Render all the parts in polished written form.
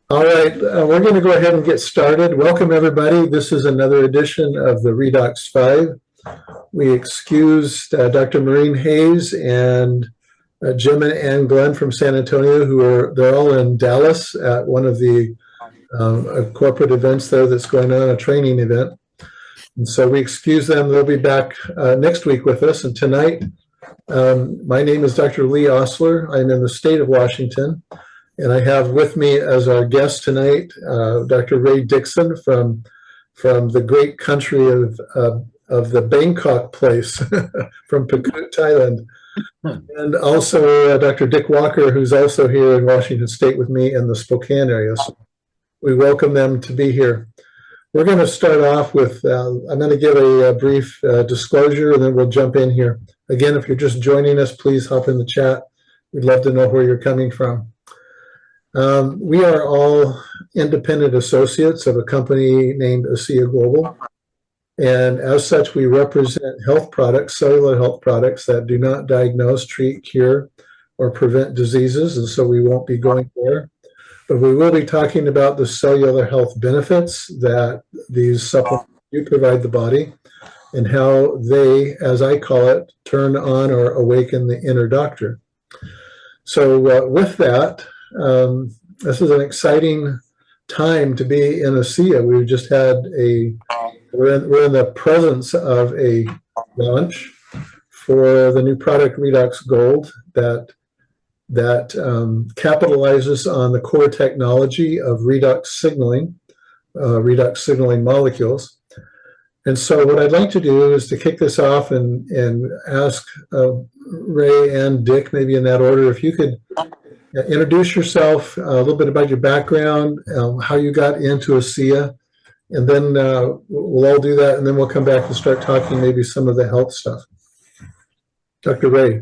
All right, we're going to go ahead and get started. Welcome, everybody. This is another edition of the Redox 5. We excused Dr. Maureen Hayes and Jim and Glenn from San Antonio, they're all in Dallas at one of the corporate events there that's going on, a training event. And so we excuse them. They'll be back next week with us. And tonight, my name is Dr. Lee Ostler. I'm in the state of Washington. And I have with me as our guest tonight, Dr. Ray Dixon from the great country of the Bangkok place, from Phuket, Thailand. And also Dr. Dick Walker, who's also here in Washington State with me in the Spokane area. So we welcome them to be here. We're going to start off with, I'm going to give a brief disclosure, and then we'll jump in here. Again, if you're just joining us, please hop in the chat. We'd love to know where you're coming from. We are all independent associates of a company named ASEA Global. And as such, we represent health products, cellular health products that do not diagnose, treat, cure, or prevent diseases. And so we won't be going there. But we will be talking about the cellular health benefits that these supplements do provide the body and how they, as I call it, turn on or awaken the inner doctor. So with that, this is an exciting time to be in ASEA. We've just had we're in the presence of a launch for the new product Redox Gold that capitalizes on the core technology of redox signaling molecules. And so what I'd like to do is to kick this off and ask Ray and Dick, maybe in that order, if you could introduce yourself, a little bit about your background, how you got into ASEA, and then we'll all do that, and then we'll come back and start talking maybe some of the health stuff. Dr. Ray.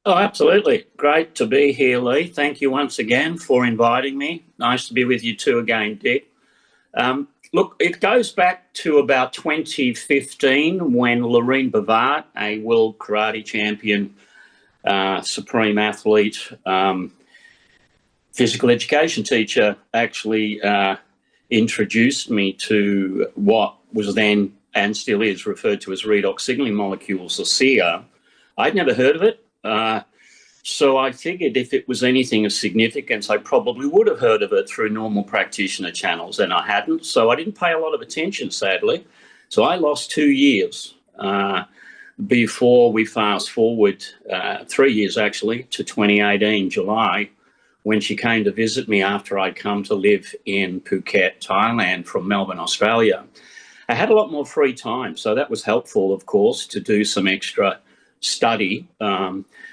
Oh, absolutely. Great to be here, Lee. Thank you once again for inviting me. Nice to be with you too again, Dick. Look, it goes back to about 2015 when Lorene Bavard, a world karate champion, supreme athlete, physical education teacher, actually introduced me to what was then and still is referred to as redox signaling molecules, or SEA. I'd never heard of it. So I figured if it was anything of significance, I probably would have heard of it through normal practitioner channels, and I hadn't. So I didn't pay a lot of attention, sadly. So I lost 2 years before we fast forward 3 years, actually, to 2018, July, when she came to visit me after I'd come to live in Phuket, Thailand, from Melbourne, Australia. I had a lot more free time, so that was helpful, of course, to do some extra study.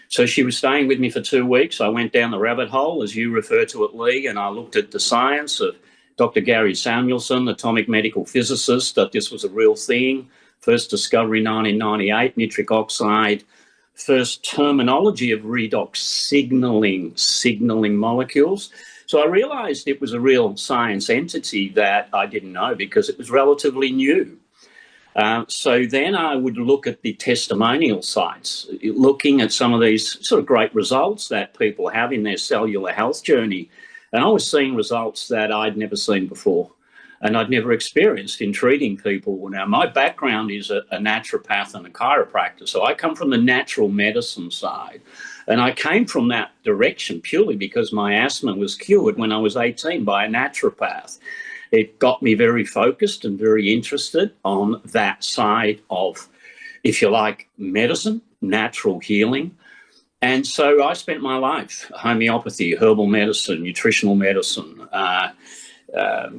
So she was staying with me for 2 weeks. I went down the rabbit hole, as you refer to it, Lee, and I looked at the science of Dr. Gary Samuelson, atomic medical physicist, that this was a real thing. First discovery 1998, nitric oxide. First terminology of redox signaling molecules. So I realized it was a real science entity that I didn't know because it was relatively new. So then I would look at the testimonial sites, looking at some of these sort of great results that people have in their cellular health journey. And I was seeing results that I'd never seen before and I'd never experienced in treating people. Now, my background is a naturopath and a chiropractor, so I come from the natural medicine side. And I came from that direction purely because my asthma was cured when I was 18 by a naturopath. It got me very focused and very interested on that side of, if you like, medicine, natural healing. And so I spent my life, homeopathy, herbal medicine, nutritional medicine,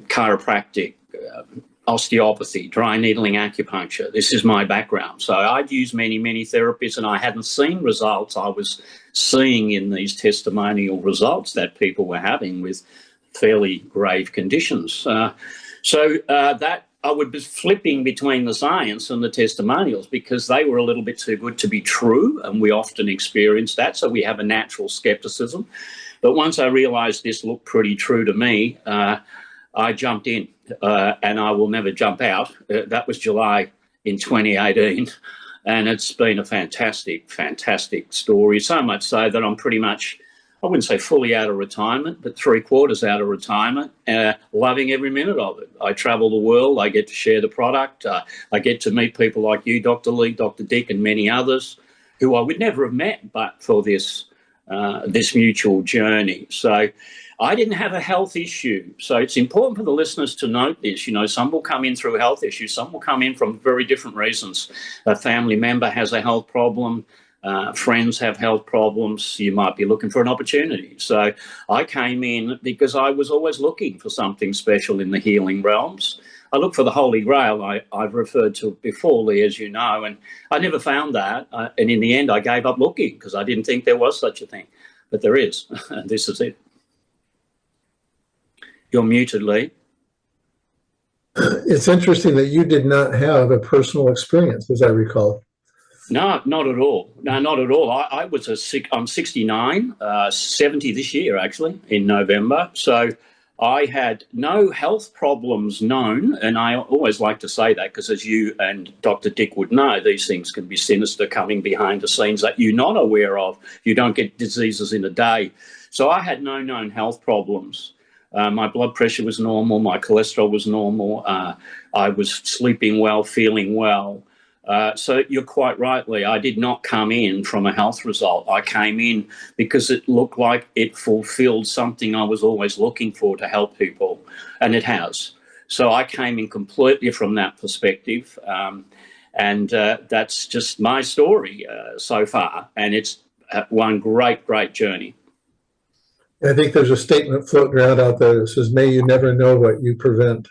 chiropractic, osteopathy, dry needling acupuncture. This is my background. So I'd used many, many therapies and I hadn't seen results I was seeing in these testimonial results that people were having with fairly grave conditions. So that I would be flipping between the science and the testimonials because they were a little bit too good to be true, and we often experience that, so we have a natural skepticism. But once I realized this looked pretty true to me, I jumped in, and I will never jump out. That was July in 2018, and it's been a fantastic, fantastic story, so much so that I'm pretty much I wouldn't say fully out of retirement, but 3/4 out of retirement, loving every minute of it. I travel the world. I get to share the product. I get to meet people like you, Dr. Lee, Dr. Dick, and many others who I would never have met but for this mutual journey. So I didn't have a health issue. So it's important for the listeners to note this. You know, some will come in through health issues. Some will come in from very different reasons. A family member has a health problem. Friends have health problems. You might be looking for an opportunity. So I came in because I was always looking for something special in the healing realms. I looked for the Holy Grail. I've referred to it before, Lee, as you know, and I never found that. And in the end, I gave up looking because I didn't think there was such a thing. But there is. This is it. You're muted, Lee. It's interesting that you did not have a personal experience, as I recall. No, not at all. No, not at all. I'm 69, 70 this year, actually, in November. So I had no health problems known. And I always like to say that because, as you and Dr. Dick would know, these things can be sinister coming behind the scenes that you're not aware of. You don't get diseases in a day. So I had no known health problems. My blood pressure was normal. My cholesterol was normal. I was sleeping well, feeling well. So you're quite right, Lee. I did not come in from a health result. I came in because it looked like it fulfilled something I was always looking for to help people, and it has. So I came in completely from that perspective, and that's just my story so far, and it's one great, great journey. I think there's a statement floating around out there that says, "May you never know what you prevent."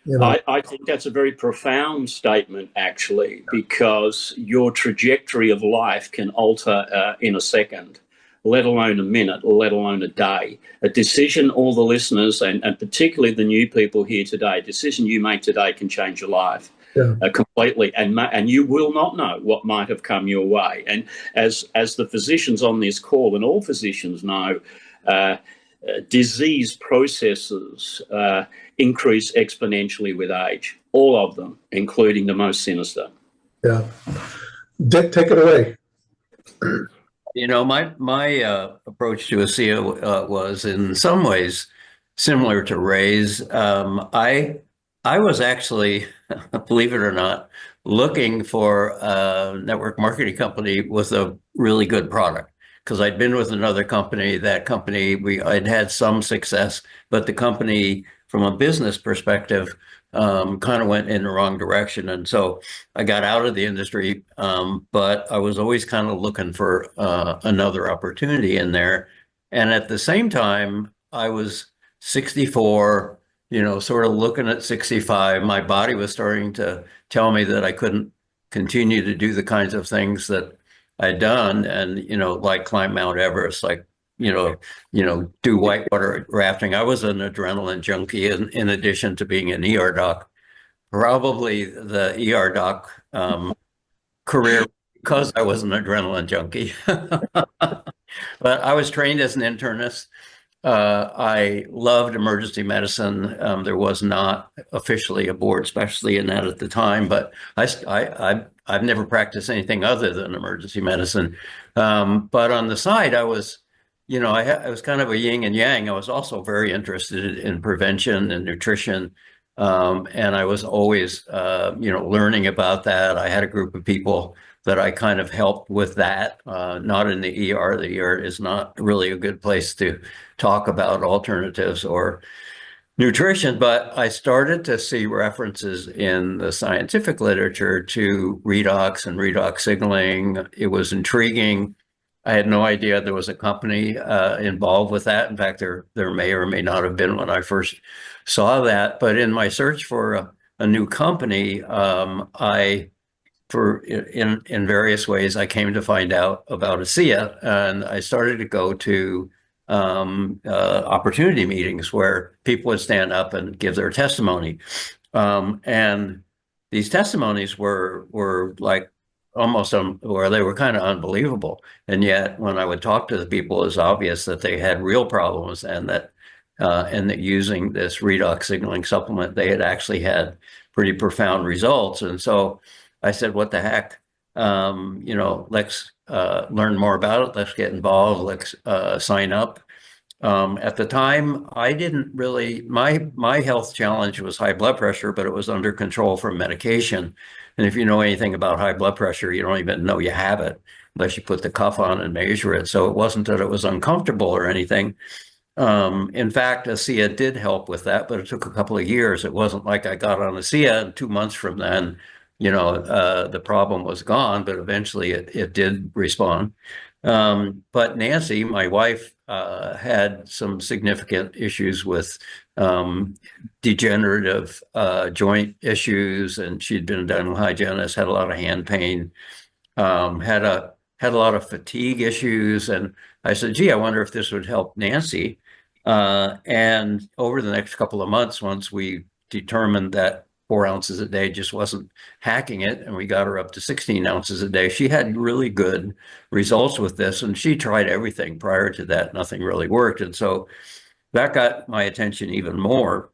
You know? I think that's a very profound statement, actually, because your trajectory of life can alter in a second, let alone a minute, let alone a day. A decision, all the listeners, and particularly the new people here today, a decision you make today can change your life. Yeah. Completely, and you will not know what might have come your way. And as the physicians on this call, and all physicians know, disease processes increase exponentially with age, all of them, including the most sinister. Yeah. Dick, take it away. You know, my approach to ASEA was in some ways similar to Ray's. I was actually, believe it or not, looking for a network marketing company with a really good product, because I'd been with another company. That company, I'd had some success, but the company, from a business perspective, kind of went in the wrong direction. And so I got out of the industry, but I was always kind of looking for another opportunity in there. And at the same time, I was 64, you know, sort of looking at 65. My body was starting to tell me that I couldn't continue to do the kinds of things that I'd done, and, you know, like climb Mount Everest, like, you know, do whitewater rafting. I was an adrenaline junkie in addition to being an ER doc. Probably the ER doc career because I was an adrenaline junkie. But I was trained as an internist. I loved emergency medicine. There was not officially a board specialty in that at the time, but I've never practiced anything other than emergency medicine. But on the side, I was, you know, I was kind of a yin and yang. I was also very interested in prevention and nutrition. And I was always, you know, learning about that. I had a group of people that I kind of helped with that, not in the ER. The ER is not really a good place to talk about alternatives or nutrition, but I started to see references in the scientific literature to redox and redox signaling. It was intriguing. I had no idea there was a company involved with that. In fact, there may or may not have been when I first saw that. But in my search for a new company, in various ways, I came to find out about ASEA, and I started to go to opportunity meetings where people would stand up and give their testimony. And these testimonies were like almost where they were kind of unbelievable. And yet when I would talk to the people, it was obvious that they had real problems, and that using this redox signaling supplement, they had actually had pretty profound results. And so I said, what the heck? let's learn more about it. Let's get involved. Let's sign up. At the time, I didn't really, my health challenge was high blood pressure, but it was under control from medication. And if you know anything about high blood pressure, you don't even know you have it unless you put the cuff on and measure it. So it wasn't that it was uncomfortable or anything. In fact, ASEA did help with that, but it took a couple of years. It wasn't like I got on ASEA and 2 months from then, the problem was gone, but eventually it did respond. But Nancy, my wife, had some significant issues with degenerative joint issues, and she'd been a dental hygienist, had a lot of hand pain, had a lot of fatigue issues, and I said, "Gee, I wonder if this would help Nancy." And over the next couple of months, once we determined that 4 ounces a day just wasn't hacking it, and we got her up to 16 ounces a day, she had really good results with this, and she tried everything prior to that. Nothing really worked. And so that got my attention even more.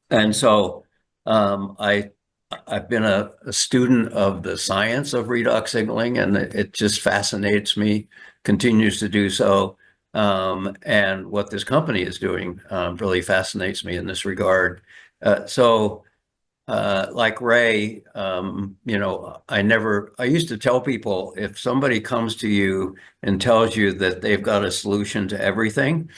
And so I've been a student of the science of redox signaling, and it just fascinates me, continues to do so. And what this company is doing really fascinates me in this regard. Like Ray, I used to tell people, if somebody comes to you and tells you that they've got a solution to everything,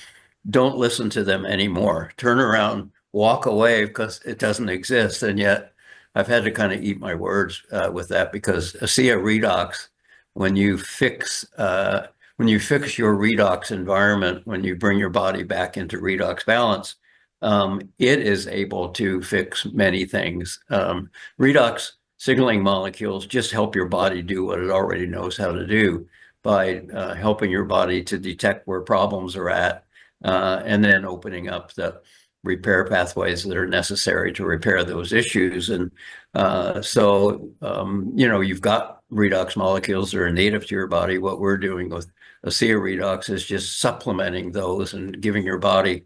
don't listen to them anymore. Turn around, walk away, because it doesn't exist. And yet I've had to kind of eat my words with that, because ASEA Redox, when you fix your redox environment, when you bring your body back into redox balance, it is able to fix many things. Redox signaling molecules just help your body do what it already knows how to do by helping your body to detect where problems are at, and then opening up the repair pathways that are necessary to repair those issues. And you've got redox molecules that are native to your body. What we're doing with ASEA Redox is just supplementing those and giving your body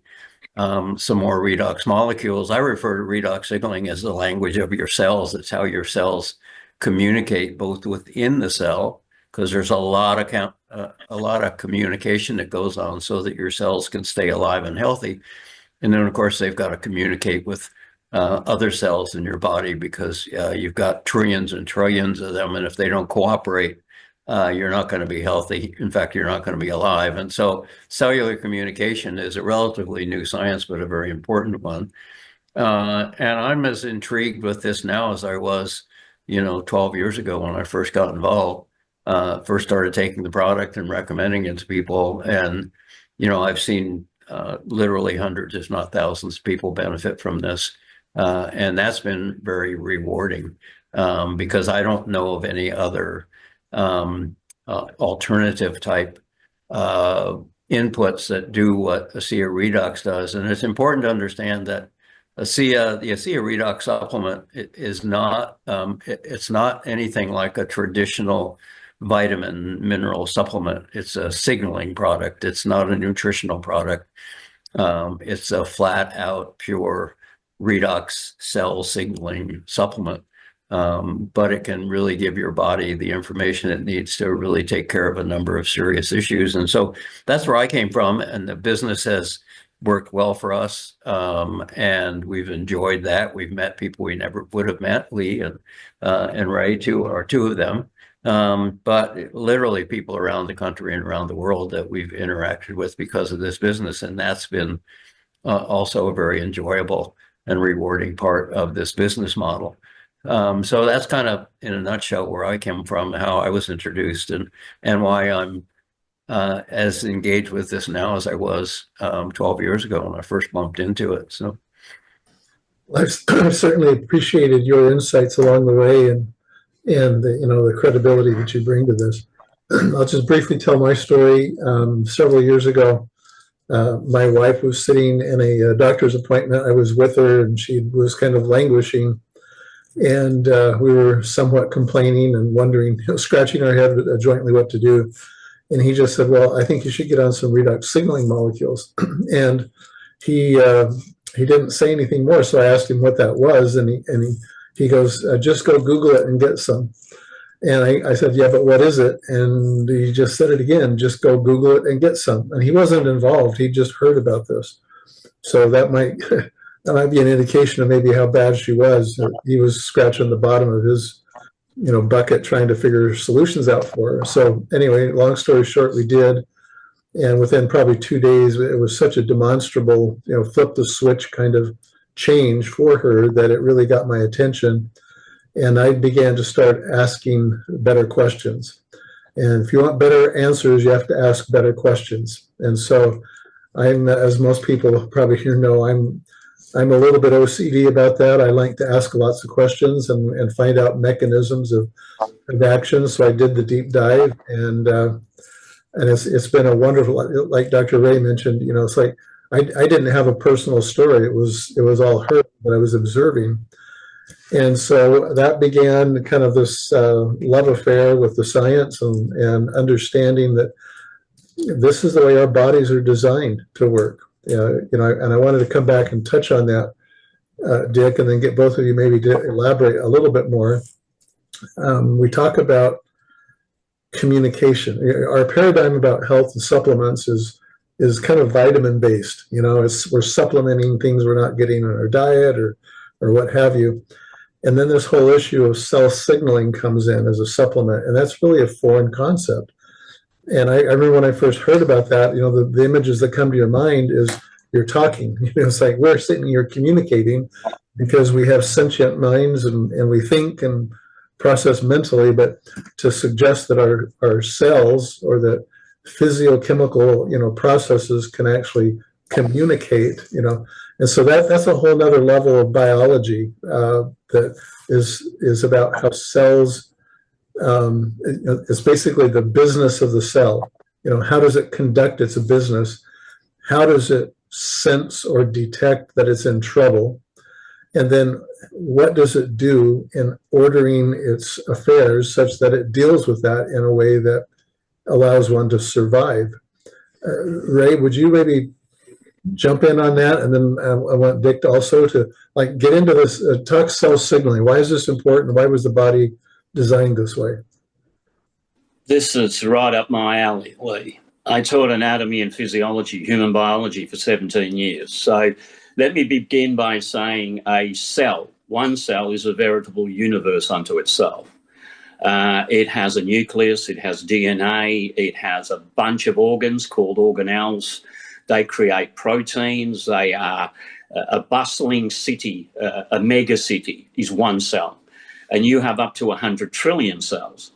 some more redox molecules. I refer to redox signaling as the language of your cells. It's how your cells communicate both within the cell, because there's a lot of communication that goes on so that your cells can stay alive and healthy. And then, of course, they've got to communicate with other cells in your body, because you've got trillions and trillions of them. And if they don't cooperate, you're not going to be healthy. In fact, you're not going to be alive. And so cellular communication is a relatively new science, but a very important one. And I'm as intrigued with this now as I was, 12 years ago when I first got involved, first started taking the product and recommending it to people. And, I've seen literally hundreds, if not thousands, of people benefit from this. And that's been very rewarding, because I don't know of any other alternative type inputs that do what ASEA Redox does. And it's important to understand that the ASEA Redox supplement is not, it's not anything like a traditional vitamin mineral supplement. It's a signaling product. It's not a nutritional product. It's a flat out pure redox cell signaling supplement. But it can really give your body the information it needs to really take care of a number of serious issues. And so that's where I came from, and the business has worked well for us, and we've enjoyed that. We've met people we never would have met, Lee and Ray, two of them, but literally people around the country and around the world that we've interacted with because of this business. And that's been also a very enjoyable and rewarding part of this business model. So that's kind of in a nutshell where I came from, how I was introduced, and why I'm as engaged with this now as I was 12 years ago when I first bumped into it. So I've certainly appreciated your insights along the way, and the credibility that you bring to this. I'll just briefly tell my story. Several years ago, my wife was sitting in a doctor's appointment. I was with her, and she was kind of languishing. And we were somewhat complaining and wondering, scratching our head jointly what to do. And he just said, "Well, I think you should get on some redox signaling molecules." And he didn't say anything more. So I asked him what that was, and he goes, "Just go Google it and get some." And I said, yeah, but what is it? And he just said it again, just go Google it and get some. And he wasn't involved. He just heard about this. So that might that might be an indication of maybe how bad she was. He was scratching the bottom of his, bucket trying to figure solutions out for her. So anyway, long story short, we did. And within probably 2 days, it was such a demonstrable, flip the switch kind of change for her that it really got my attention. And I began to start asking better questions. And if you want better answers, you have to ask better questions. And so I'm, as most people probably here know, I'm a little bit OCD about that. I like to ask lots of questions and find out mechanisms of action. So I did the deep dive, and it's been a wonderful. Like Dr. Ray mentioned, it's like I didn't have a personal story. It was all her that I was observing. And so that began kind of this love affair with the science and understanding that this is the way our bodies are designed to work. And I wanted to come back and touch on that, Dick, and then get both of you maybe to elaborate a little bit more. We talk about communication. Our paradigm about health and supplements is kind of vitamin based. We're supplementing things we're not getting in our diet or what have you. And then this whole issue of cell signaling comes in as a supplement, and that's really a foreign concept. And I remember when I first heard about that, the images that come to your mind is you're talking. It's like we're sitting here communicating because we have sentient minds and we think and process mentally, but to suggest that our cells or that physiochemical, processes can actually communicate, and so that's a whole nother level of biology that is about how cells. It's basically the business of the cell. How does it conduct its business? How does it sense or detect that it's in trouble? And then what does it do in ordering its affairs such that it deals with that in a way that allows one to survive? Ray, would you maybe jump in on that? And then I want Dick also to get into this, talk cell signaling. Why is this important? Why was the body designed this way? This is right up my alley, Lee. I taught anatomy and physiology, human biology for 17 years. So let me begin by saying one cell is a veritable universe unto itself. It has a nucleus, it has DNA, it has a bunch of organs called organelles. They create proteins. They are a bustling city, a mega city is one cell. And you have up to 100 trillion cells.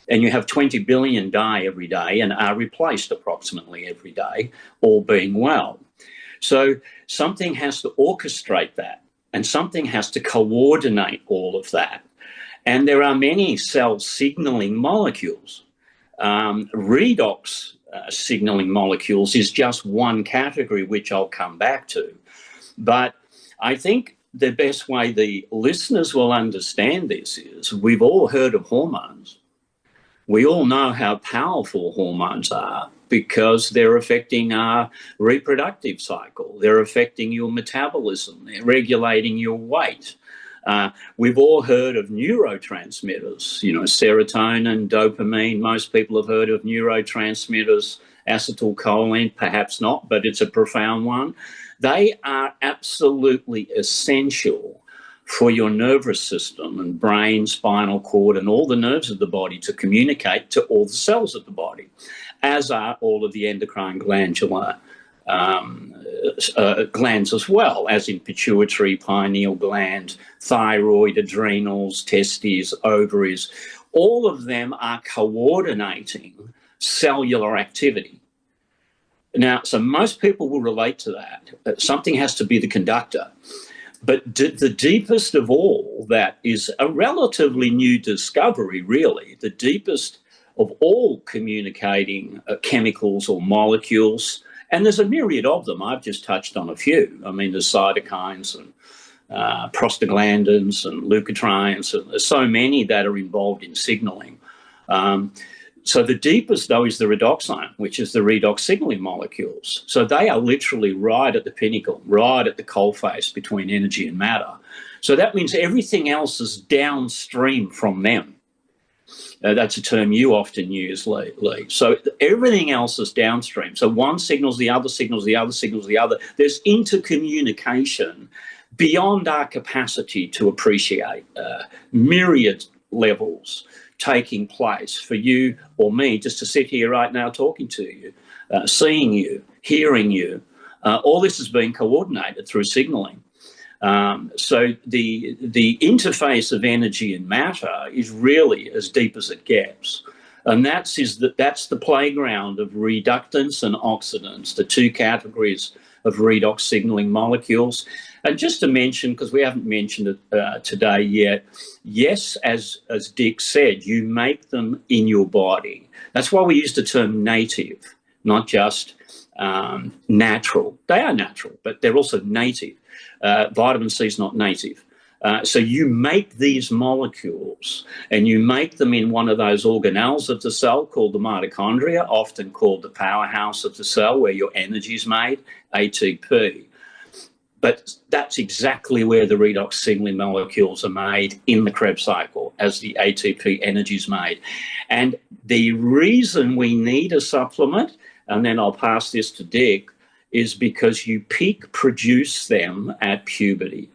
And you have 20 billion die every day and are replaced approximately every day, all being well. So something has to orchestrate that, and something has to coordinate all of that. And there are many cell signaling molecules. Redox signaling molecules is just one category, which I'll come back to. But I think the best way the listeners will understand this is we've all heard of hormones. We all know how powerful hormones are because they're affecting our reproductive cycle. They're affecting your metabolism. They're regulating your weight. We've all heard of neurotransmitters, serotonin, dopamine. Most people have heard of neurotransmitters, acetylcholine, perhaps not, but it's a profound one. They are absolutely essential for your nervous system and brain, spinal cord, and all the nerves of the body to communicate to all the cells of the body, as are all of the endocrine glandular glands as well, as in pituitary, pineal gland, thyroid, adrenals, testes, ovaries. All of them are coordinating cellular activity. Now, so most people will relate to that. Something has to be the conductor. But the deepest of all that is a relatively new discovery, really. The deepest of all communicating chemicals or molecules, and there's a myriad of them. I've just touched on a few. I mean, there's cytokines and prostaglandins and leukotrienes. And there's so many that are involved in signaling. So the deepest, though, is the redoxime, which is the redox signaling molecules. So they are literally right at the pinnacle, right at the coalface between energy and matter. So that means everything else is downstream from them. That's a term you often use, Lee. So everything else is downstream. So one signals the other, signals the other, signals the other. There's intercommunication beyond our capacity to appreciate, myriad levels taking place for you or me just to sit here right now talking to you, seeing you, hearing you. All this is being coordinated through signaling. So the interface of energy and matter is really as deep as it gets. And that's the playground of reductants and oxidants, the two categories of redox signaling molecules. And just to mention, because we haven't mentioned it today yet, yes, as Dick said, you make them in your body. That's why we use the term native, not just natural. They are natural, but they're also native. Vitamin C is not native. So you make these molecules and you make them in one of those organelles of the cell called the mitochondria, often called the powerhouse of the cell where your energy is made, ATP. But that's exactly where the redox signaling molecules are made in the Krebs cycle as the ATP energy is made. And the reason we need a supplement, and then I'll pass this to Dick, is because you peak produce them at puberty.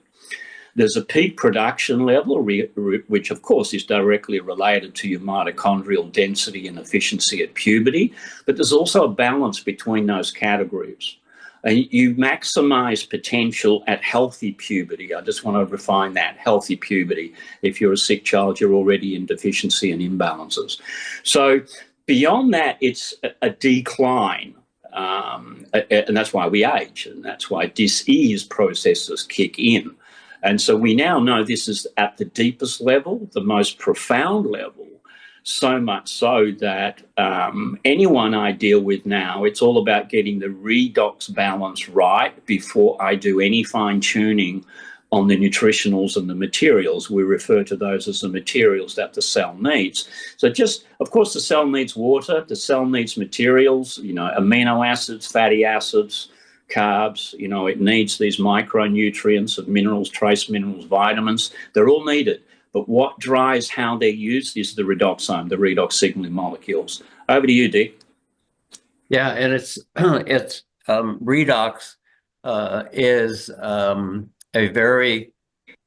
There's a peak production level, which of course is directly related to your mitochondrial density and efficiency at puberty, but there's also a balance between those categories. And you maximize potential at healthy puberty. I just want to refine that, healthy puberty. If you're a sick child, you're already in deficiency and imbalances. So beyond that, it's a decline. And that's why we age, and that's why dis-ease processes kick in. And so we now know this is at the deepest level, the most profound level, so much so that anyone I deal with now, it's all about getting the redox balance right before I do any fine-tuning on the nutritionals and the materials. We refer to those as the materials that the cell needs. So just, of course, the cell needs water, the cell needs materials, amino acids, fatty acids, carbs, it needs these micronutrients of minerals, trace minerals, vitamins. They're all needed. But what drives how they're used is the redoxome, the redox signaling molecules. Over to you, Dick. Yeah, and it's redox is a very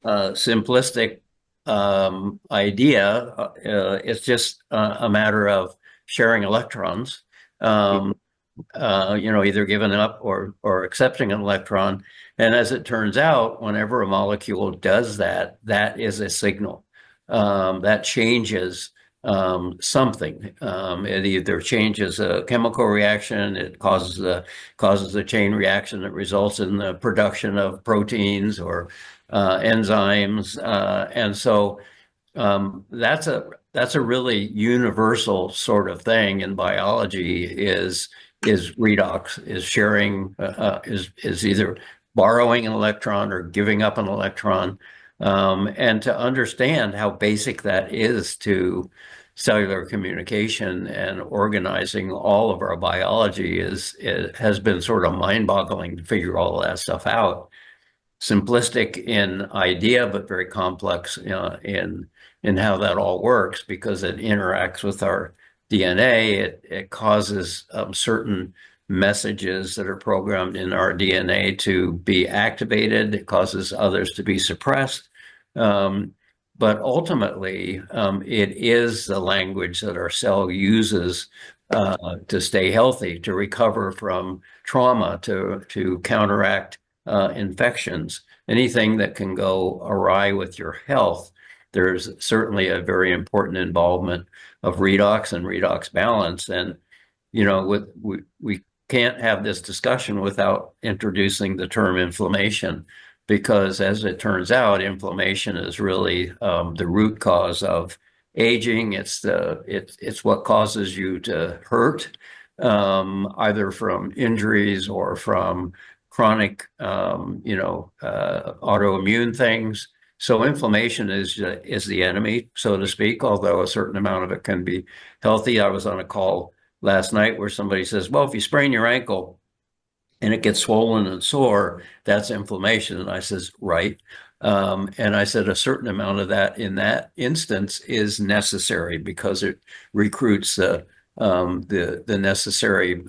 simplistic idea. It's just a matter of sharing electrons. Either giving up or accepting an electron. And as it turns out, whenever a molecule does that, that is a signal that changes something. It either changes a chemical reaction, it causes a chain reaction that results in the production of proteins or enzymes, and so that's a really universal sort of thing in biology. Is redox, is sharing, is either borrowing an electron or giving up an electron. And to understand how basic that is to cellular communication and organizing all of our biology it has been sort of mind-boggling to figure all of that stuff out. Simplistic in idea, but very complex in how that all works, because it interacts with our DNA. It causes certain messages that are programmed in our DNA to be activated. It causes others to be suppressed. But ultimately, it is the language that our cell uses to stay healthy, to recover from trauma, to counteract infections. Anything that can go awry with your health, there's certainly a very important involvement of redox and redox balance. And, we can't have this discussion without introducing the term inflammation, because as it turns out, inflammation is really the root cause of aging. It's what causes you to hurt, either from injuries or from chronic, autoimmune things. So inflammation is the enemy, so to speak, although a certain amount of it can be healthy. I was on a call last night where somebody says, well, if you sprain your ankle and it gets swollen and sore, that's inflammation. And I says, right. And I said a certain amount of that in that instance is necessary because it recruits the necessary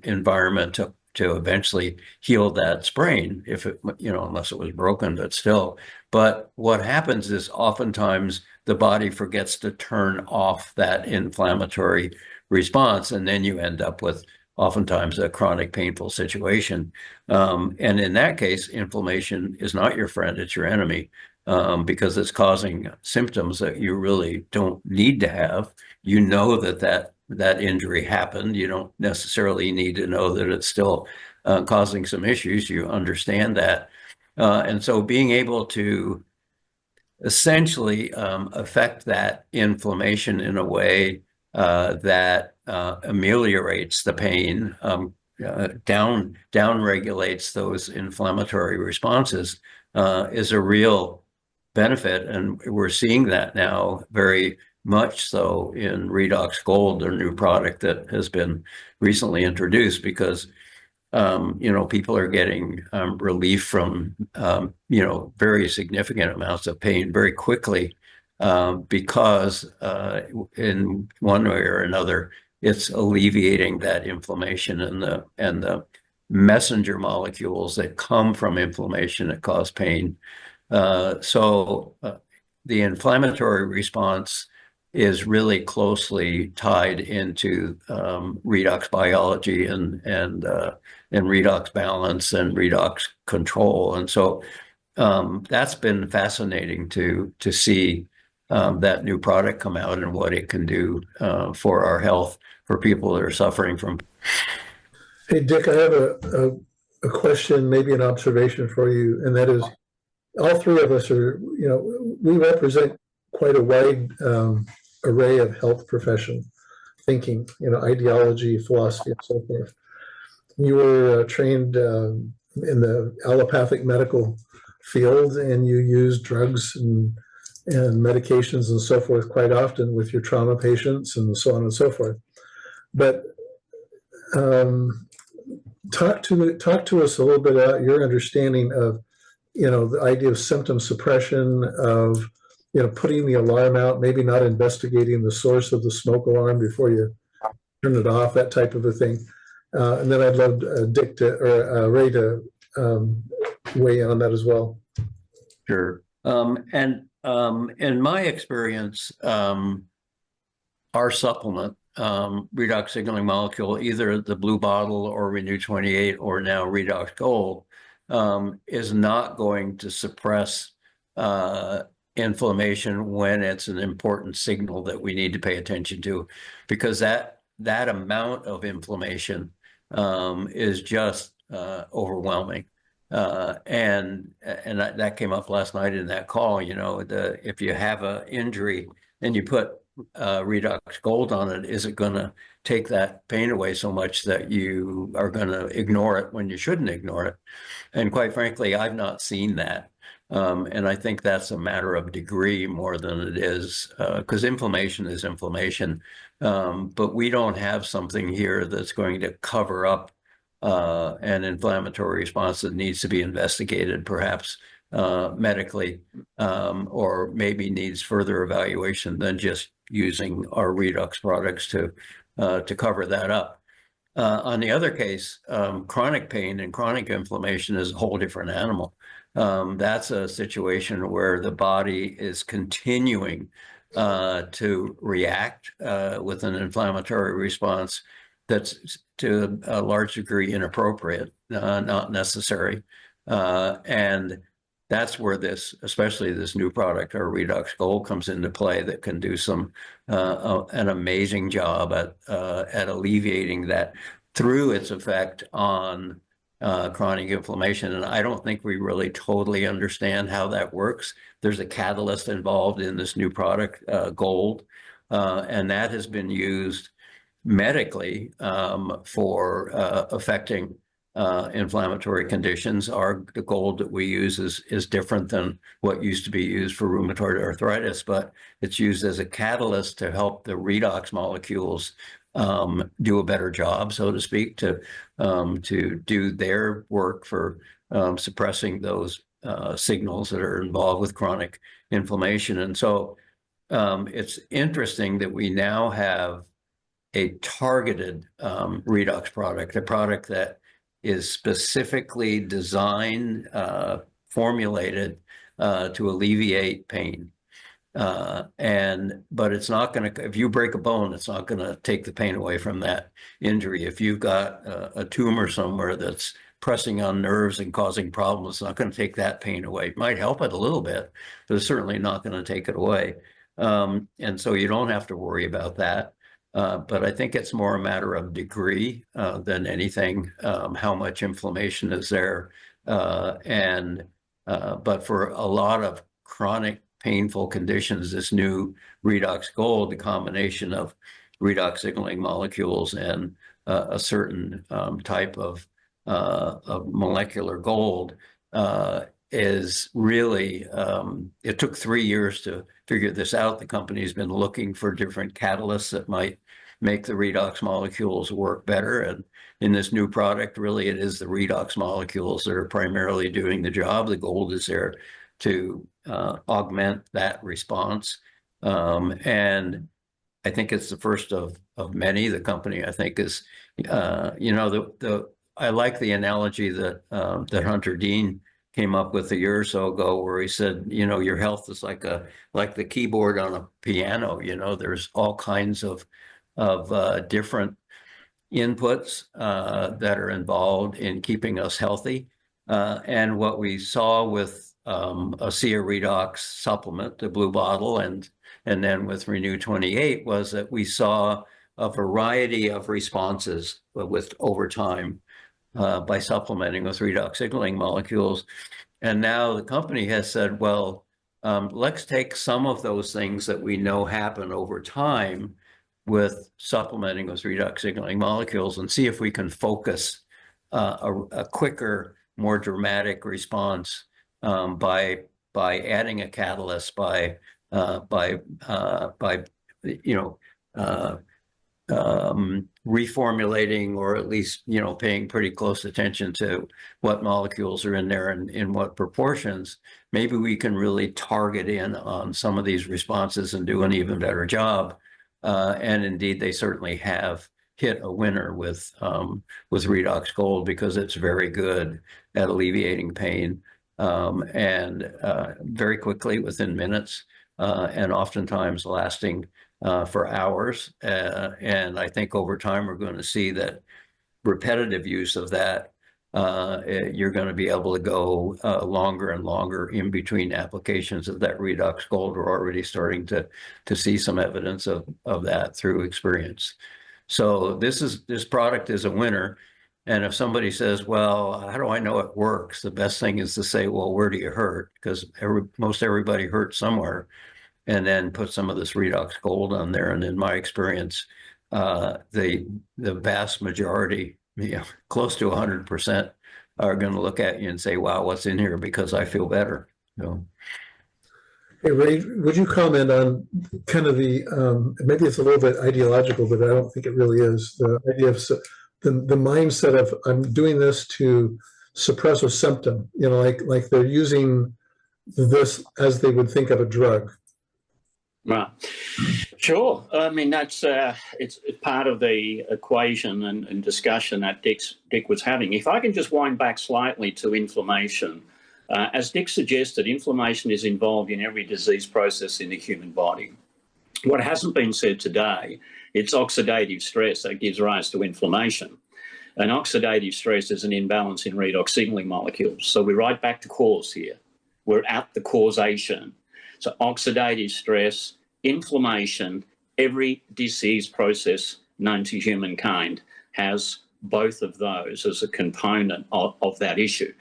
environment to eventually heal that sprain, if it, unless it was broken, but still. But what happens is oftentimes the body forgets to turn off that inflammatory response, and then you end up with oftentimes a chronic painful situation. And in that case, inflammation is not your friend, it's your enemy, because it's causing symptoms that you really don't need to have. You know that injury happened. You don't necessarily need to know that it's still causing some issues. You understand that. And so being able to essentially affect that inflammation in a way that ameliorates the pain, down regulates those inflammatory responses, is a real benefit. And we're seeing that now very much so in Redox Gold, their new product that has been recently introduced, because people are getting relief from very significant amounts of pain very quickly, because in one way or another, it's alleviating that inflammation and the messenger molecules that come from inflammation that cause pain. So the inflammatory response is really closely tied into redox biology and redox balance and redox control. And so that's been fascinating to see that new product come out and what it can do for our health, for people that are suffering from. Hey, Dick, I have a question, maybe an observation for you, and that is, all three of us are, we represent quite a wide array of health profession thinking, ideology, philosophy, and so forth. You were trained in the allopathic medical field, and you use drugs and medications and so forth quite often with your trauma patients and so on and so forth. But talk to us a little bit about your understanding of, the idea of symptom suppression, of, putting the alarm out, maybe not investigating the source of the smoke alarm before you turn it off, that type of a thing. And then I'd love Dick Ray to weigh in on that as well. Sure. And in my experience, our supplement, redox signaling molecule, either the blue bottle or Renew 28 or now Redox Gold, is not going to suppress inflammation when it's an important signal that we need to pay attention to, because that amount of inflammation is just overwhelming. And that came up last night in that call. If you have an injury and you put Redox Gold on it, is it going to take that pain away so much that you are going to ignore it when you shouldn't ignore it? And quite frankly, I've not seen that. And I think that's a matter of degree more than it is, because inflammation is inflammation. But we don't have something here that's going to cover up an inflammatory response that needs to be investigated, perhaps medically, or maybe needs further evaluation than just using our Redox products to cover that up. On the other case, chronic pain and chronic inflammation is a whole different animal. That's a situation where the body is continuing to react with an inflammatory response that's to a large degree inappropriate, not necessary. And that's where especially this new product, our Redox Gold, comes into play, that can do an amazing job at alleviating that through its effect on chronic inflammation. And I don't think we really totally understand how that works. There's a catalyst involved in this new product, Gold, and that has been used medically for affecting inflammatory conditions. The Gold that we use is different than what used to be used for rheumatoid arthritis, but it's used as a catalyst to help the redox molecules do a better job, so to speak, to do their work for suppressing those signals that are involved with chronic inflammation. And so it's interesting that we now have a targeted redox product, a product that is specifically designed, formulated to alleviate pain. But it's not going to, if you break a bone, it's not going to take the pain away from that injury. If you've got a tumor somewhere that's pressing on nerves and causing problems, it's not going to take that pain away. It might help it a little bit, but it's certainly not going to take it away. And so you don't have to worry about that. But I think it's more a matter of degree than anything, how much inflammation is there. But for a lot of chronic painful conditions, this new Redox Gold, the combination of redox signaling molecules and a certain type of molecular gold, is really, it took 3 years to figure this out. The company's been looking for different catalysts that might make the redox molecules work better. And in this new product, really, it is the redox molecules that are primarily doing the job. The gold is there to augment that response. And I think it's the first of many. The company, I think, is, I like the analogy that Hunter Dean came up with a year or so ago, where he said, your health is like the keyboard on a piano. There's all kinds of different inputs that are involved in keeping us healthy. And what we saw with ASEA Redox supplement, the blue bottle, and then with Renew 28, was that we saw a variety of responses with over time by supplementing with redox signaling molecules. And now the company has said, well, let's take some of those things that we know happen over time with supplementing with redox signaling molecules and see if we can focus a quicker, more dramatic response by adding a catalyst, by reformulating, or at least paying pretty close attention to what molecules are in there and in what proportions. Maybe we can really target in on some of these responses and do an even better job. And indeed, they certainly have hit a winner with Redox Gold, because it's very good at alleviating pain and very quickly, within minutes, and oftentimes lasting for hours. And I think over time, we're going to see that repetitive use of that, you're going to be able to go longer and longer in between applications of that Redox Gold. We're already starting to see some evidence of that through experience. So this product is a winner. And if somebody says, well, how do I know it works? The best thing is to say, well, where do you hurt? Because most everybody hurts somewhere. And then put some of this Redox Gold on there. And in my experience, the vast majority, close to 100%, are going to look at you and say, wow, what's in here? Because I feel better. Hey, Ray, would you comment on kind of the, maybe it's a little bit ideological, but I don't think it really is, the idea of the mindset of, I'm doing this to suppress a symptom, like they're using this as they would think of a drug. Right. Sure. I mean, that's it's part of the equation and discussion that Dick was having. If I can just wind back slightly to inflammation, as Dick suggested, inflammation is involved in every disease process in the human body. What hasn't been said today, it's oxidative stress that gives rise to inflammation. And oxidative stress is an imbalance in redox signaling molecules. So we're right back to cause here. We're at the causation. So oxidative stress, inflammation, every disease process known to humankind has both of those as a component of that issue.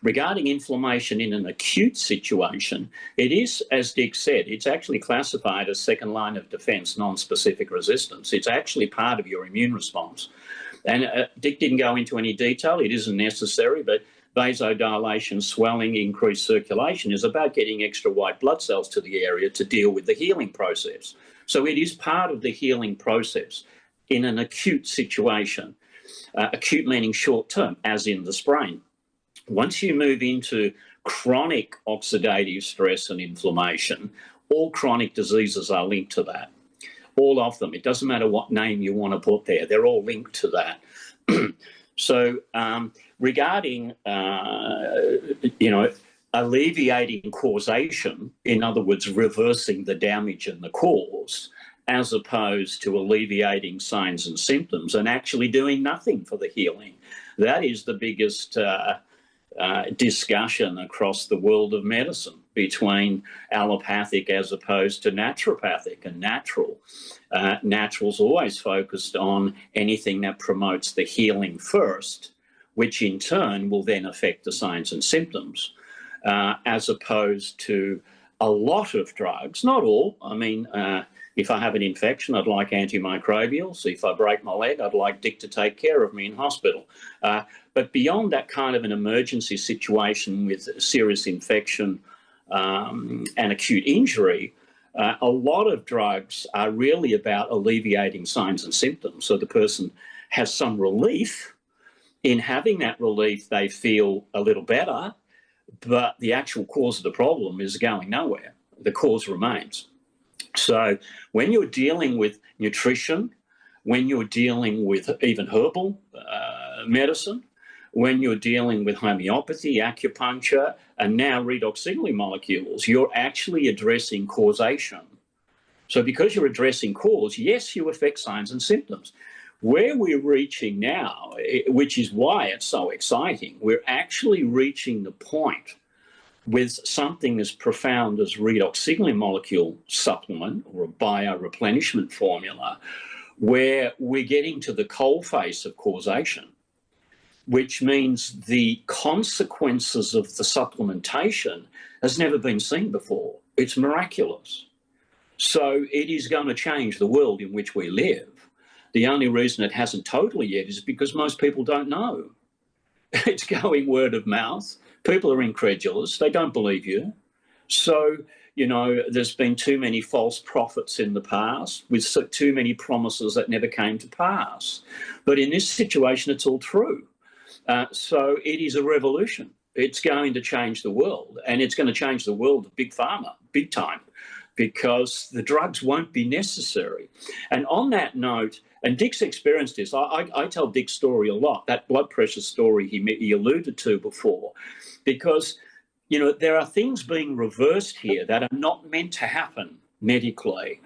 Regarding inflammation in an acute situation, it is, as Dick said, it's actually classified as second line of defense, non-specific resistance. It's actually part of your immune response. And Dick didn't go into any detail. It isn't necessary, but vasodilation, swelling, increased circulation is about getting extra white blood cells to the area to deal with the healing process. So it is part of the healing process in an acute situation. Acute meaning short term, as in the sprain. Once you move into chronic oxidative stress and inflammation. All chronic diseases are linked to that. All of them. It doesn't matter what name you want to put there. They're all linked to that. So regarding, alleviating causation, in other words, reversing the damage and the cause, as opposed to alleviating signs and symptoms and actually doing nothing for the healing. That is the biggest discussion across the world of medicine between allopathic as opposed to naturopathic and natural. Natural's always focused on anything that promotes the healing first, which in turn will then affect the signs and symptoms, as opposed to a lot of drugs, not all. I mean, if I have an infection, I'd like antimicrobials. If I break my leg, I'd like Dick to take care of me in hospital. But beyond that kind of an emergency situation with serious infection and acute injury, a lot of drugs are really about alleviating signs and symptoms. So the person has some relief. In having that relief, they feel a little better, but the actual cause of the problem is going nowhere. The cause remains. So when you're dealing with nutrition, when you're dealing with even herbal medicine, when you're dealing with homeopathy, acupuncture, and now redox signaling molecules, you're actually addressing causation. So because you're addressing cause, yes, you affect signs and symptoms. Where we're reaching now, which is why it's so exciting, we're actually reaching the point with something as profound as redox signaling molecule supplement or a bio-replenishment formula, where we're getting to the coalface of causation, which means the consequences of the supplementation has never been seen before. It's miraculous. So it is going to change the world in which we live. The only reason it hasn't totally yet is because most people don't know. It's going word of mouth. People are incredulous. They don't believe you. So, there's been too many false prophets in the past with too many promises that never came to pass. But in this situation, it's all true. So it is a revolution. It's going to change the world, and it's going to change the world of big pharma, big time, because the drugs won't be necessary. And on that note, and Dick's experienced this, I tell Dick's story a lot, that blood pressure story he alluded to before, because, there are things being reversed here that are not meant to happen medically.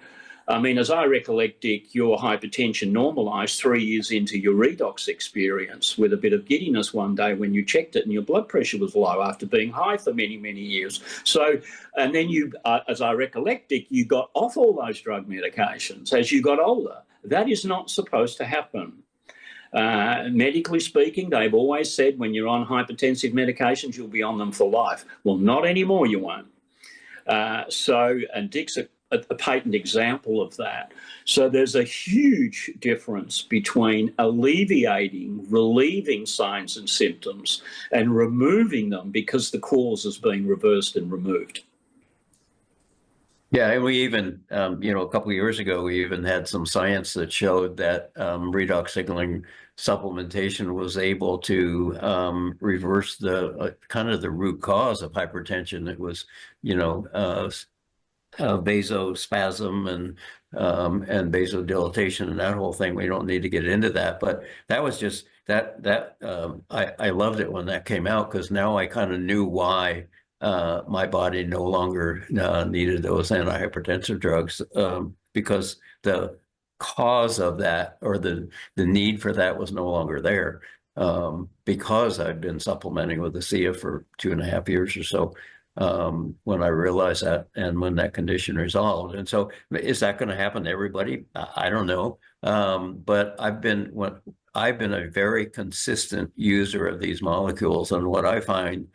I mean, as I recollect, Dick, your hypertension normalised 3 years into your redox experience with a bit of giddiness one day when you checked it and your blood pressure was low after being high for many, many years. So, and then you, as I recollect, Dick, you got off all those drug medications as you got older. That is not supposed to happen. Medically speaking, they've always said when you're on hypertensive medications, you'll be on them for life. Well, not anymore, you won't. And Dick's a patent example of that. So there's a huge difference between alleviating, relieving signs and symptoms and removing them because the cause is being reversed and removed. Yeah, and we even, a couple of years ago, we even had some science that showed that redox signaling supplementation was able to reverse the kind of the root cause of hypertension. It was, vasospasm and vasodilatation and that whole thing. We don't need to get into that, but that was just I loved it when that came out, because now I kind of knew why my body no longer needed those antihypertensive drugs, because the cause of that, or the need for that, was no longer there, because I've been supplementing with ASEA for 2.5 years or so. When I realized that, and when that condition resolved. And so, is that going to happen to everybody? I don't know. But I've been a very consistent user of these molecules, and what I find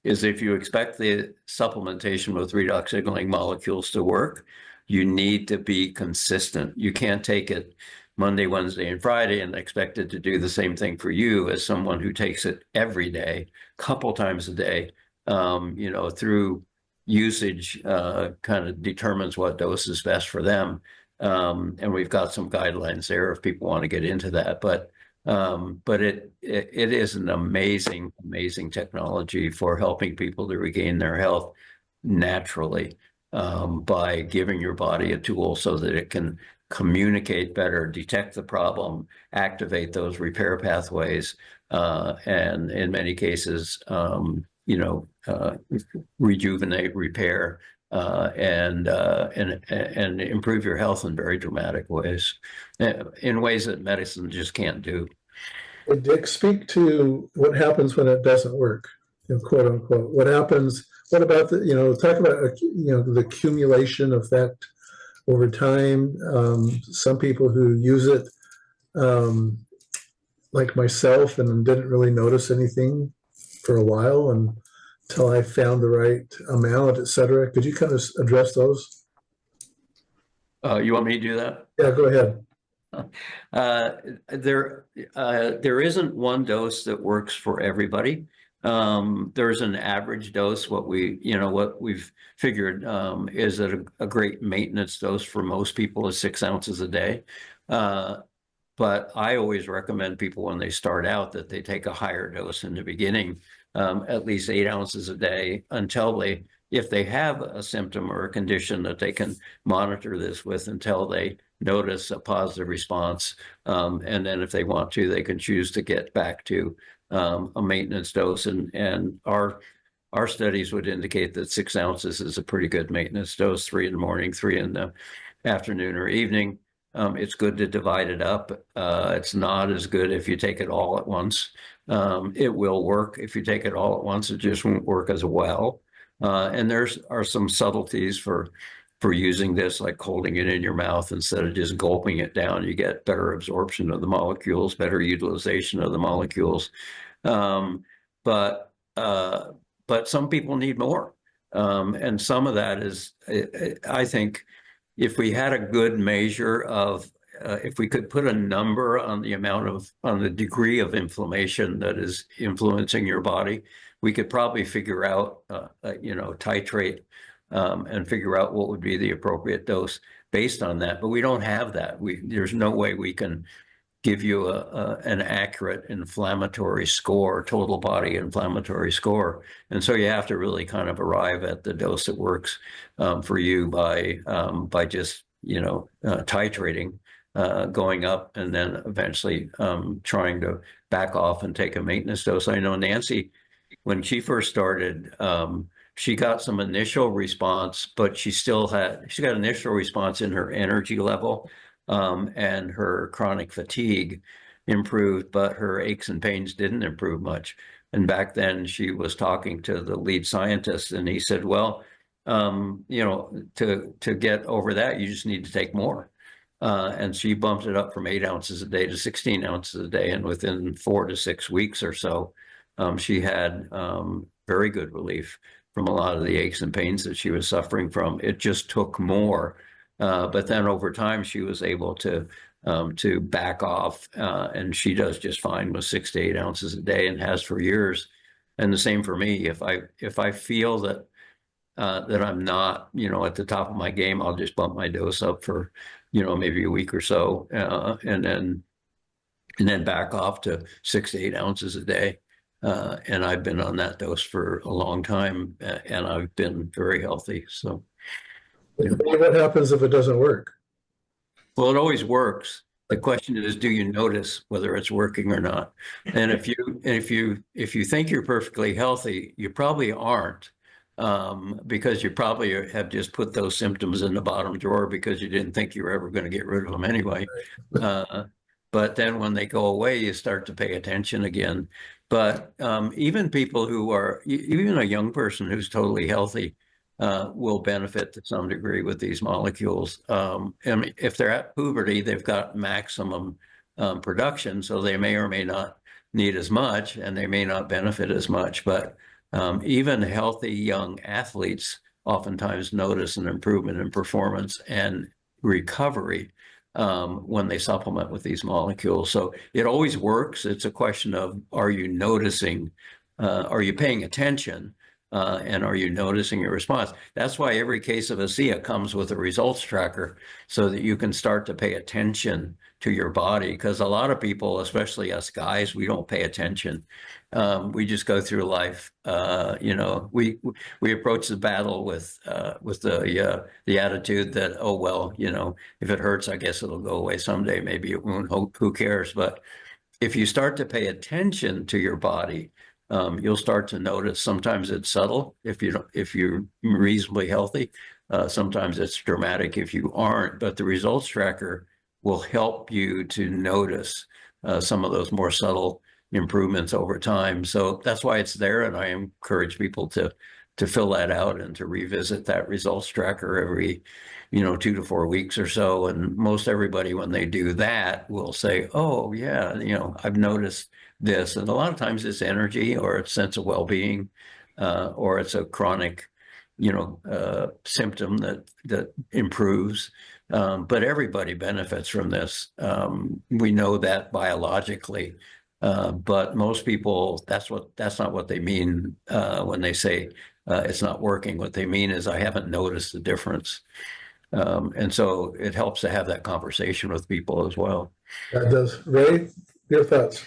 is if you expect the supplementation with redox signaling molecules to work, you need to be consistent. You can't take it Monday, Wednesday, and Friday and expect it to do the same thing for you as someone who takes it every day, couple times a day. Through usage, kind of determines what dose is best for them. And we've got some guidelines there if people want to get into that. But But it is an amazing, amazing technology for helping people to regain their health naturally, by giving your body a tool so that it can communicate better, detect the problem, activate those repair pathways, and in many cases, rejuvenate, repair, and improve your health in very dramatic ways, in ways that medicine just can't do. Hey, Dick, speak to what happens when it doesn't work, quote unquote. What happens? What about talk about, the accumulation effect over time. Some people who use it, like myself, and didn't really notice anything for a while until I found the right amount, et cetera. Could you kind of address those? You want me to do that? Yeah, go ahead. There isn't one dose that works for everybody. There's an average dose. What we've figured is that a great maintenance dose for most people is 6 ounces a day. But I always recommend people when they start out that they take a higher dose in the beginning, at least 8 ounces a day, until if they have a symptom or a condition that they can monitor this with until they notice a positive response. And then if they want to, they can choose to get back to a maintenance dose. And our studies would indicate that 6 ounces is a pretty good maintenance dose, 3 in the morning, 3 in the afternoon or evening. It's good to divide it up. It's not as good if you take it all at once. It will work if you take it all at once. It just won't work as well. And are some subtleties for using this, like holding it in your mouth instead of just gulping it down. You get better absorption of the molecules, better utilization of the molecules. But some people need more. And some of that is, I think, if we had a good measure of, if we could put a number on the degree of inflammation that is influencing your body, we could probably figure out, titrate, and figure out what would be the appropriate dose based on that. But we don't have that. There's no way we can give you an accurate inflammatory score, total body inflammatory score. And so you have to really kind of arrive at the dose that works for you by just, titrating, going up, and then eventually trying to back off and take a maintenance dose. I know Nancy, when she first started, she got some initial response, but she got initial response in her energy level. And her chronic fatigue improved, but her aches and pains didn't improve much. And back then she was talking to the lead scientist, and he said, well, to get over that, you just need to take more. And she bumped it up from 8 ounces a day to 16 ounces a day. And within 4 to 6 weeks or so, she had very good relief from a lot of the aches and pains that she was suffering from. It just took more. But then over time, she was able to back off, and she does just fine with 6 to 8 ounces a day, and has for years. And the same for me. If I feel that I'm not, at the top of my game, I'll just bump my dose up for, maybe a week or so, and then back off to 6 to 8 ounces a day. And I've been on that dose for a long time, and I've been very healthy. So. What happens if it doesn't work? Well, it always works. The question is, do you notice whether it's working or not? And if you think you're perfectly healthy, you probably aren't, because you probably have just put those symptoms in the bottom drawer because you didn't think you were ever going to get rid of them anyway. But then when they go away, you start to pay attention again. But even people even a young person who's totally healthy will benefit to some degree with these molecules. And if they're at puberty, they've got maximum production, so they may or may not need as much, and they may not benefit as much. But even healthy young athletes oftentimes notice an improvement in performance and recovery when they supplement with these molecules. So it always works. It's a question of, are you noticing? Are you paying attention? And are you noticing your response? That's why every case of ASEA comes with a results tracker so that you can start to pay attention to your body. Because a lot of people, especially us guys, we don't pay attention. We just go through life. We approach the battle with the attitude that, oh well, if it hurts, I guess it'll go away someday. Maybe it won't. Who cares? But if you start to pay attention to your body, you'll start to notice. Sometimes it's subtle if you're reasonably healthy. Sometimes it's dramatic if you aren't. But the results tracker will help you to notice some of those more subtle improvements over time. So that's why it's there, and I encourage people to fill that out and to revisit that results tracker every 2 to 4 weeks or so. And most everybody, when they do that, will say, oh yeah, I've noticed this. And a lot of times it's energy, or it's sense of well-being, or it's a chronic symptom that improves. But everybody benefits from this. We know that biologically. But most people, that's not what they mean when they say it's not working. What they mean is, I haven't noticed the difference. And so it helps to have that conversation with people as well. That does. Ray, your thoughts?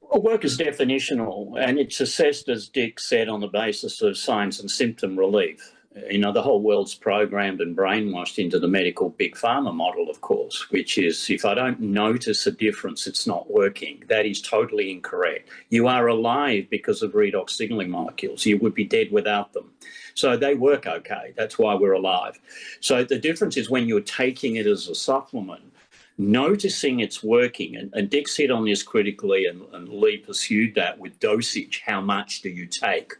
Well, work is definitional, and it's assessed, as Dick said, on the basis of signs and symptom relief. The whole world's programmed and brainwashed into the medical big pharma model, of course, which is, if I don't notice a difference, it's not working. That is totally incorrect. You are alive because of redox signaling molecules. You would be dead without them. So they work okay. That's why we're alive. So the difference is when you're taking it as a supplement, noticing it's working, and Dick's hit on this critically, and Lee pursued that with dosage. How much do you take?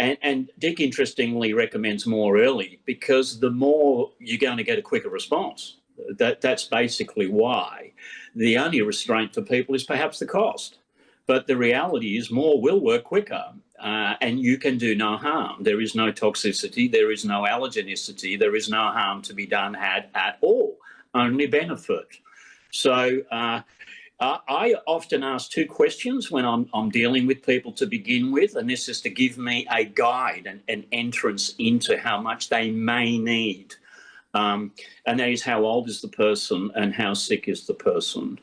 And Dick, interestingly, recommends more early, because the more you're going to get a quicker response. That's basically why. The only restraint for people is perhaps the cost. But the reality is more will work quicker, and you can do no harm. There is no toxicity. There is no allergenicity. There is no harm to be done at all, only benefit. So I often ask 2 questions when I'm dealing with people to begin with, and this is to give me a guide, an entrance into how much they may need. And that is, how old is the person and how sick is the person.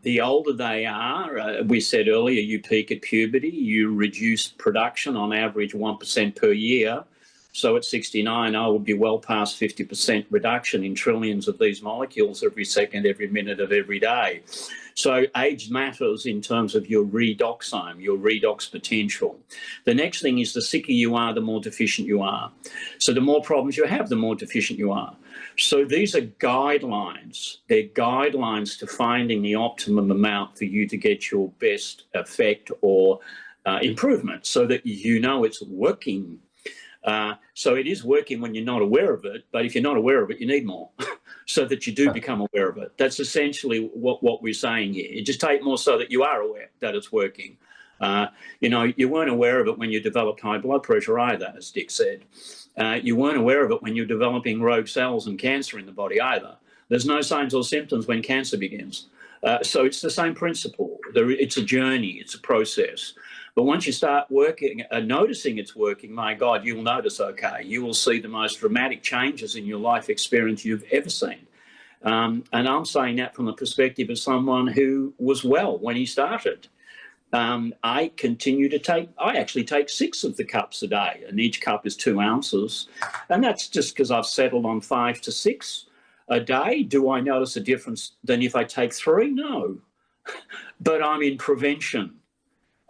The older they are, we said earlier, you peak at puberty, you reduce production on average 1% per year. So at 69, I would be well past 50% reduction in trillions of these molecules every second, every minute of every day. So age matters in terms of your redoxime, your redox potential. The next thing is, the sicker you are, the more deficient you are. So the more problems you have, the more deficient you are. So these are guidelines. They're guidelines to finding the optimum amount for you to get your best effect or improvement, so that it's working. So it is working when you're not aware of it, but if you're not aware of it, you need more so that you do become aware of it. That's essentially what we're saying here. You just take more so that you are aware that it's working. You weren't aware of it when you developed high blood pressure either, as Dick said. You weren't aware of it when you're developing rogue cells and cancer in the body either. There's no signs or symptoms when cancer begins. So it's the same principle. It's a journey, it's a process. But once you start working and noticing it's working, my God, you'll notice, okay, you will see the most dramatic changes in your life experience you've ever seen. And I'm saying that from the perspective of someone who was well when he started. I actually take 6 of the cups a day, and each cup is 2 ounces. And that's just because I've settled on 5 to 6 a day. Do I notice a difference than if I take 3? No. But I'm in prevention.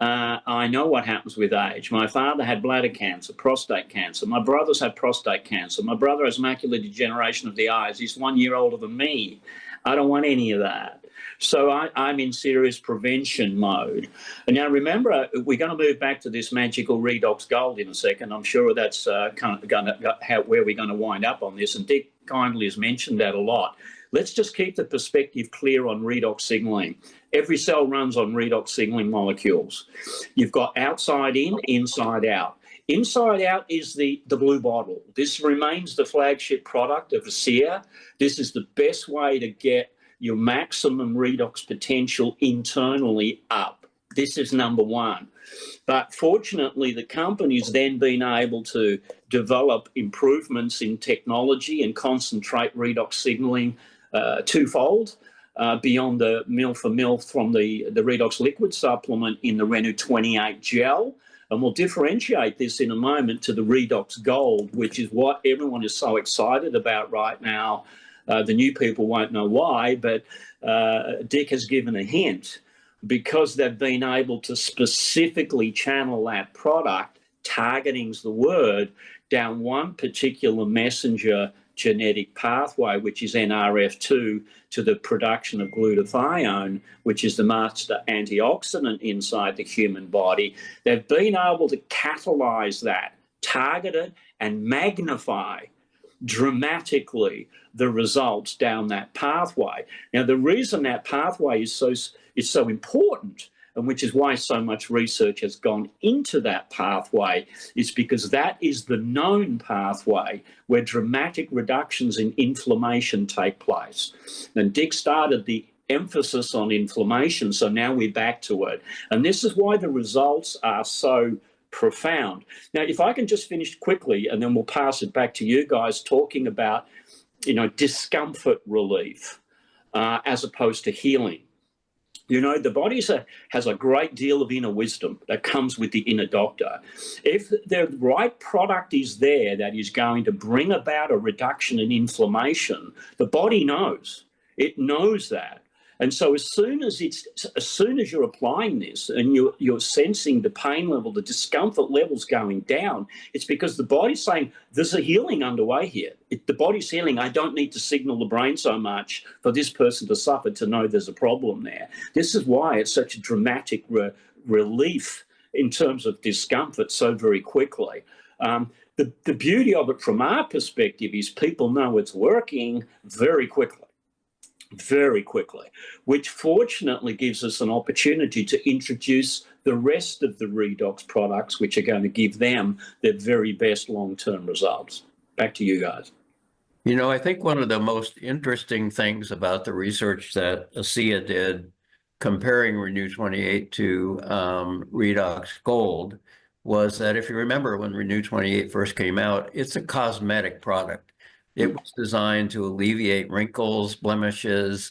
I know what happens with age. My father had bladder cancer, prostate cancer. My brothers had prostate cancer. My brother has macular degeneration of the eyes. He's 1 year older than me. I don't want any of that. So I'm in serious prevention mode. And now remember, we're going to move back to this magical Redox Gold in a second. I'm sure that's kind of where we're going to wind up on this. And Dick kindly has mentioned that a lot. Let's just keep the perspective clear on redox signaling. Every cell runs on redox signaling molecules. You've got outside in, inside out. Inside out is the blue bottle. This remains the flagship product of ASEA. This is the best way to get your maximum redox potential internally up. This is number one. But fortunately, the company's then been able to develop improvements in technology and concentrate redox signaling twofold beyond the mil for mil from the redox liquid supplement in the Renu 28 gel. And we'll differentiate this in a moment to the Redox Gold, which is what everyone is so excited about right now. The new people won't know why, but Dick has given a hint. Because they've been able to specifically channel that product, targeting's the word, down one particular messenger genetic pathway, which is NRF2, to the production of glutathione, which is the master antioxidant inside the human body. They've been able to catalyze that, target it, and magnify dramatically the results down that pathway. Now, the reason that pathway is so important, and which is why so much research has gone into that pathway, is because that is the known pathway where dramatic reductions in inflammation take place. And Dick started the emphasis on inflammation, so now we're back to it. And this is why the results are so profound. Now, if I can just finish quickly, and then we'll pass it back to you guys, talking about, discomfort relief as opposed to healing. The body has a great deal of inner wisdom that comes with the inner doctor. If the right product is there that is going to bring about a reduction in inflammation, the body knows. It knows that. And so as soon as you're applying this and you're sensing the pain level, the discomfort levels going down, it's because the body's saying, there's a healing underway here. The body's healing. I don't need to signal the brain so much for this person to suffer to know there's a problem there. This is why it's such a dramatic relief in terms of discomfort so very quickly. The beauty of it from our perspective is people know it's working very quickly, which fortunately gives us an opportunity to introduce the rest of the Redox products, which are going to give them their very best long-term results. Back to you guys. I think one of the most interesting things about the research that ASEA did comparing Renew 28 to Redox Gold was that, if you remember, when Renew 28 first came out, it's a cosmetic product. It was designed to alleviate wrinkles, blemishes,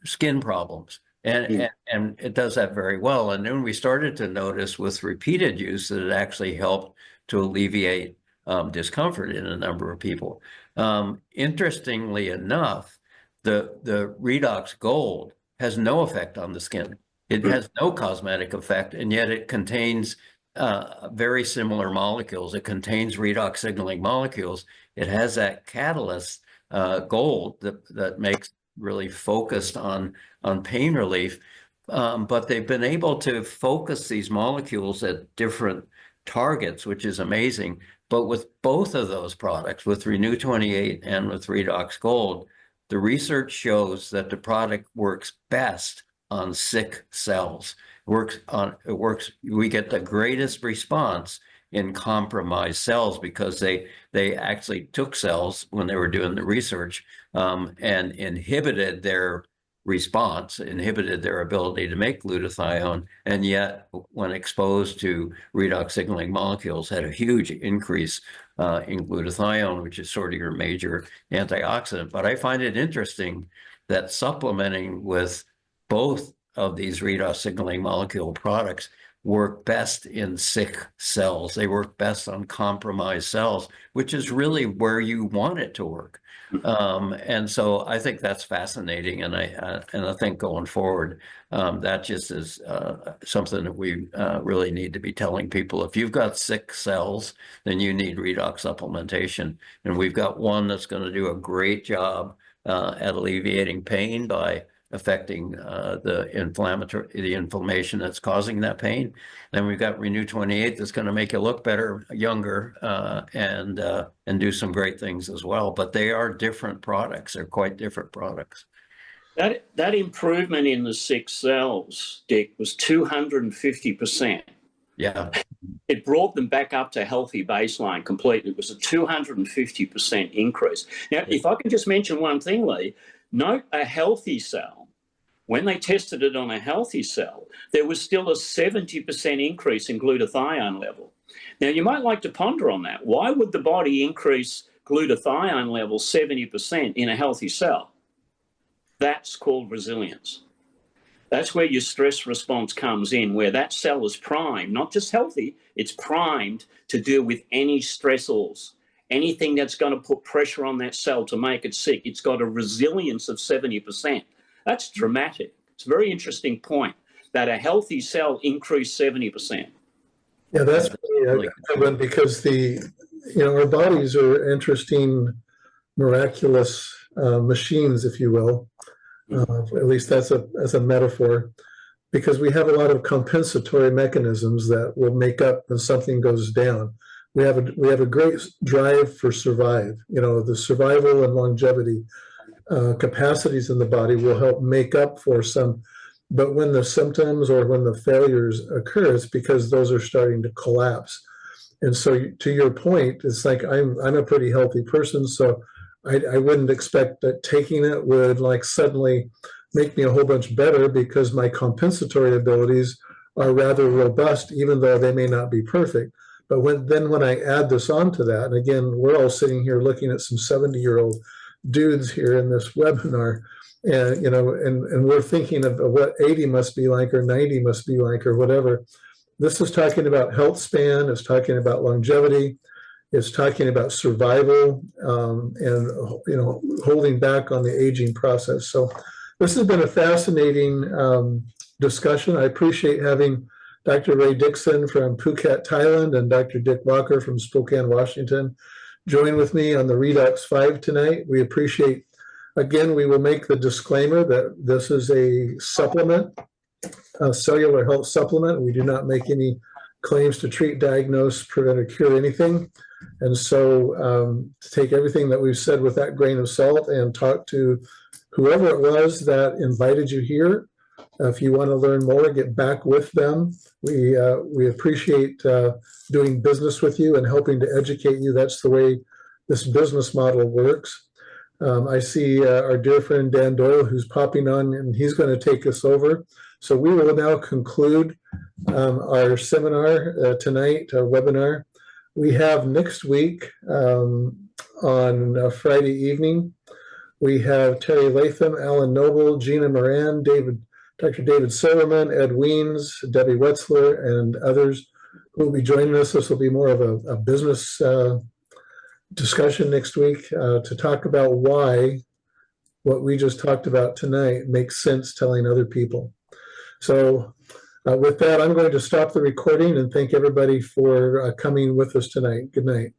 skin problems, and it does that very well. And then we started to notice with repeated use that it actually helped to alleviate discomfort in a number of people. Interestingly enough, the Redox Gold has no effect on the skin. It has no cosmetic effect, and yet it contains very similar molecules. It contains redox signaling molecules. It has that catalyst, gold, that makes really focused on pain relief. But they've been able to focus these molecules at different targets, which is amazing. But with both of those products, with Renew 28 and with Redox Gold, the research shows that the product works best on sick cells. We get the greatest response in compromised cells because they actually took cells when they were doing the research and inhibited their response, inhibited their ability to make glutathione, and yet when exposed to redox signaling molecules had a huge increase in glutathione, which is sort of your major antioxidant. But I find it interesting that supplementing with both of these redox signaling molecule products work best in sick cells. They work best on compromised cells, which is really where you want it to work. And so I think that's fascinating, and I think going forward, that just is something that we really need to be telling people. If you've got sick cells, then you need redox supplementation, and we've got one that's going to do a great job at alleviating pain by affecting the inflammation that's causing that pain. Then we've got Renew 28 that's going to make you look better, younger, and do some great things as well. But they are different products. They're quite different products. That improvement in the sick cells, Dick, was 250%. Yeah. It brought them back up to healthy baseline completely. It was a 250% increase. Now, if I can just mention one thing, Lee, note a healthy cell When they tested it on a healthy cell, there was still a 70% increase in glutathione level. Now, you might like to ponder on that. Why would the body increase glutathione level 70% in a healthy cell? That's called resilience. That's where your stress response comes in, where that cell is primed, not just healthy, it's primed to deal with any stressors, anything that's going to put pressure on that cell to make it sick. It's got a resilience of 70%. That's dramatic. It's a very interesting point that a healthy cell increased 70%. Yeah, that's really a good one, because our bodies are interesting, miraculous machines, if you will. At least that's a metaphor, because we have a lot of compensatory mechanisms that will make up when something goes down. We have a great drive for survive. The survival and longevity capacities in the body will help make up for some. But when the symptoms or when the failures occur, it's because those are starting to collapse. And so, to your point, it's like I'm a pretty healthy person, so I wouldn't expect that taking it would suddenly make me a whole bunch better, because my compensatory abilities are rather robust, even though they may not be perfect. But when I add this on to that, and again, we're all sitting here looking at some 70-year-old dudes here in this webinar, and and we're thinking of what 80 must be like, or 90 must be like, or whatever. This is talking about health span. It's talking about longevity. It's talking about survival, and holding back on the aging process. So this has been a fascinating discussion. I appreciate having Dr. Ray Dixon from Phuket, Thailand, and Dr. Dick Walker from Spokane, Washington, join with me on the Redox 5 tonight. We appreciate, again, we will make the disclaimer that this is a supplement, a cellular health supplement. We do not make any claims to treat, diagnose, prevent, or cure anything. And so to take everything that we've said with that grain of salt, and talk to whoever it was that invited you here. If you want to learn more, get back with them. We appreciate doing business with you and helping to educate you. That's the way this business model works. I see our dear friend Dan Doyle, who's popping on, and he's going to take us over. So we will now conclude our seminar tonight, our webinar. We have next week on Friday evening, we have Terry Latham, Alan Noble, Gina Moran, Dr. David Silverman, Ed Weens, Debbie Wetzler, and others who will be joining us. This will be more of a business discussion next week to talk about why what we just talked about tonight makes sense telling other people. So with that, I'm going to stop the recording and thank everybody for coming with us tonight. Good night.